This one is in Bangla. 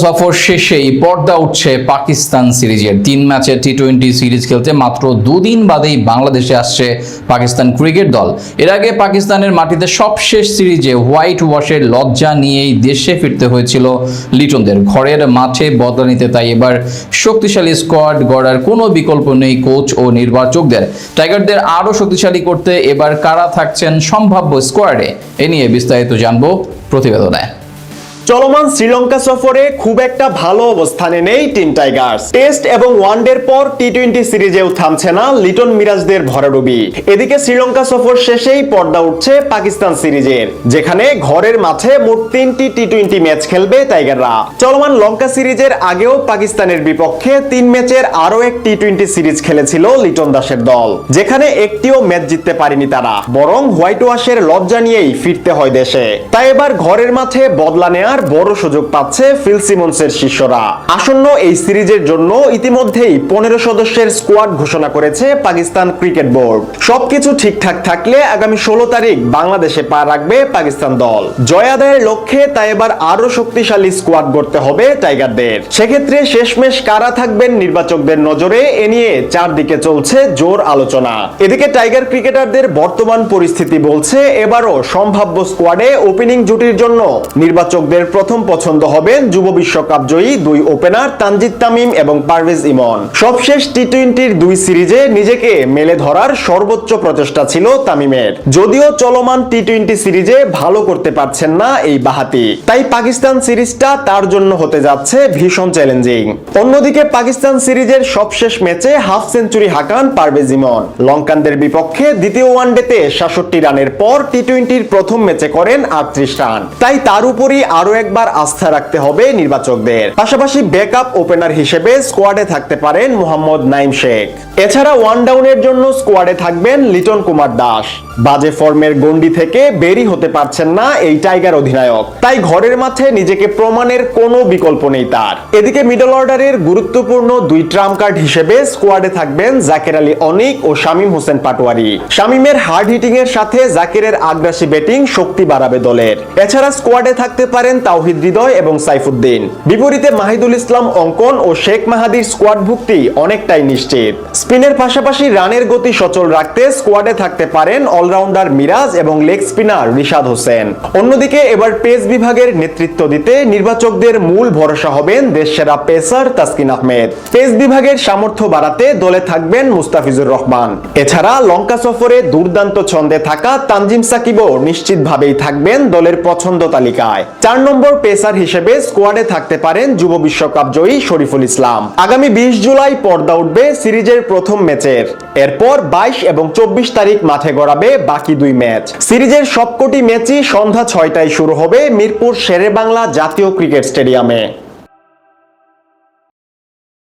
সফর শেষেই পর্দা উঠছে পাকিস্তান সিরিজের 3 ম্যাচের টি-20 সিরিজ খেলতে মাত্র দুদিন বাদেই বাংলাদেশে আসছে পাকিস্তান ক্রিকেট দল। এর আগে পাকিস্তানের মাটিতে সবশেষ সিরিজে হোয়াইট ওয়াশের লজ্জা নিয়েই দেশে ফিরতে হয়েছিল লিটনদের। ঘরের মাঠে বদলা নিতে তাই এবার শক্তিশালী স্কোয়াড গড়ার কোনো বিকল্প নেই কোচ ও নির্বাচকদের। টাইগারদের আরও শক্তিশালী করতে এবার কারা থাকছেন সম্ভাব্য স্কোয়াডে, এ নিয়ে বিস্তারিত জানবো প্রতিবেদনে। চলমান শ্রীলঙ্কা সফরে খুব একটা ভালো অবস্থানে নেই টিম টাইগার্স। টেস্ট এবং ওয়ানডের পর টি-20 সিরিজেও থামছে না লিটন মিরাজদের ভরাডুবি। এদিকে শ্রীলঙ্কা সফর শেষেই পর্দা উঠছে পাকিস্তান সিরিজের, যেখানে ঘরের মাঠে মোট 3টি টি-20 ম্যাচ খেলবে টাইগাররা। চলমান লঙ্কা সিরিজের আগেও পাকিস্তানের বিপক্ষে 3 ম্যাচের আরো এক টি-20 সিরিজ খেলেছিল লিটন দাসের দল, যেখানে একটিও ম্যাচ জিততে পারেনি তারা, বরং হোয়াইট ওয়াশের লজ্জা নিয়েই ফিরতে হয় দেশে। তাই এবার ঘরের মাঠে বদলা নেওয়ার বড় সুযোগ পাচ্ছে ফিল সিমন্সের শিষ্যরা। আসন্ন এই সিরিজের জন্য ইতিমধ্যেই 15 সদস্যের স্কোয়াড ঘোষণা করেছে পাকিস্তান ক্রিকেট বোর্ড। সবকিছু ঠিকঠাক থাকলে আগামী 16 তারিখ বাংলাদেশে পা রাখবে পাকিস্তান দল। জয় আদায়ের লক্ষ্যে তাই এবার আরো শক্তিশালী স্কোয়াড গড়তে হবে টাইগারদের। সেক্ষেত্রে শেষমেশ কারা থাকবেন নির্বাচকদের নজরে, এ নিয়ে চারদিকে চলছে জোর আলোচনা। এদিকে টাইগার ক্রিকেটারদের বর্তমান পরিস্থিতি বলছে এবারও সম্ভাব্য স্কোয়াডে ওপেনিং জুটির জন্য নির্বাচকদের প্রথম পছন্দ হবেন যুব বিশ্বকাপ জয়ী 2 ওপেনার তানজিদ তামিম এবং পারভেজ ইমন। সবশেষ টি-20 2 সিরিজে নিজেকে মেলে ধরার সর্বোচ্চ প্রচেষ্টা ছিল তামিমের, যদিও চলমান টি-20 সিরিজে ভালো করতে পারছেন না এই বাহাতি। তাই পাকিস্তান সিরিজটা তার জন্য হতে যাচ্ছে ভীষণ চ্যালেঞ্জিং। অন্যদিকে পাকিস্তান সিরিজের সবশেষ ম্যাচে হাফ সেঞ্চুরি হাঁকান পারভেজ ইমন। লঙ্কানদের বিপক্ষে দ্বিতীয় ওয়ানডেতে 66 রানের পর টি-20 প্রথম ম্যাচে করেন 38 রান। তাই তার উপরই আরো একবার আস্থা রাখতে হবে নির্বাচকদের। পাশাপাশি ব্যাকআপ ওপেনার হিসেবে স্কোয়াডে থাকতে পারেন মোহাম্মদ নাইম শেখ। এছাড়া ওয়ান ডাউনের জন্য স্কোয়াডে থাকবেন লিটন কুমার দাস। বাজে ফর্মের গন্ডি থেকে বেরিয়ে হতে পারছেন না এই টাইগার অধিনায়ক, তাই ঘরের মাঠে নিজেকে প্রমাণের কোনো বিকল্প নেই তার। এদিকে মিডল অর্ডারের গুরুত্বপূর্ণ 2 ট্রাম্প কার্ড হিসেবে স্কোয়াডে থাকবেন জাকির আলী অনিক ও শামীম হোসেন পাটোয়ারি। শামীমের হার্ড হিটিং এর সাথে জাকিরের আগ্রাসী ব্যাটিং শক্তি বাড়াবে দলের। এছাড়া স্কোয়াডে থাকতে পারেন তাওহিদ হৃদয় এবং সাইফুদ্দিন। বিপরীতে মাহিদুল ইসলাম অঙ্কন ও শেখ মাহাদির স্কোয়াড ভুক্তি অনেকটাই নিশ্চিত। স্পিনের পাশাপাশি রানের গতি সচল রাখতে স্কোয়াডে থাকতে পারেন অলরাউন্ডার মিরাজ এবং লেগ স্পিনার রিশাদ হোসেন। অন্যদিকে এবার পেস বিভাগের নেতৃত্ব দিতে নির্বাচকদের মূল ভরসা হবেন দেশসেরা পেসার তাসকিন আহমেদ। পেস বিভাগের সামর্থ্য বাড়াতে দলে থাকবেন মুস্তাফিজুর রহমান। এছাড়া লঙ্কা সফরে দুর্দান্ত ছন্দে থাকা তানজিম সাকিবও নিশ্চিতভাবেই থাকবেন দলের পছন্দ তালিকায়। 4 নম্বর পেসার হিসেবে স্কোয়াডে থাকতে পারেন যুব বিশ্বকাপ জয়ী শরীফুল ইসলাম। আগামী 20 জুলাই পর্দা উঠবে সিরিজের প্রথম ম্যাচের। এরপর 22 এবং 24 তারিখ মাঠে গড়াবে বাকি 2 ম্যাচ। সিরিজের সবকটি ম্যাচই সন্ধ্যা 6টায় শুরু হবে মিরপুর শেরেবাংলা জাতীয় ক্রিকেট স্টেডিয়ামে।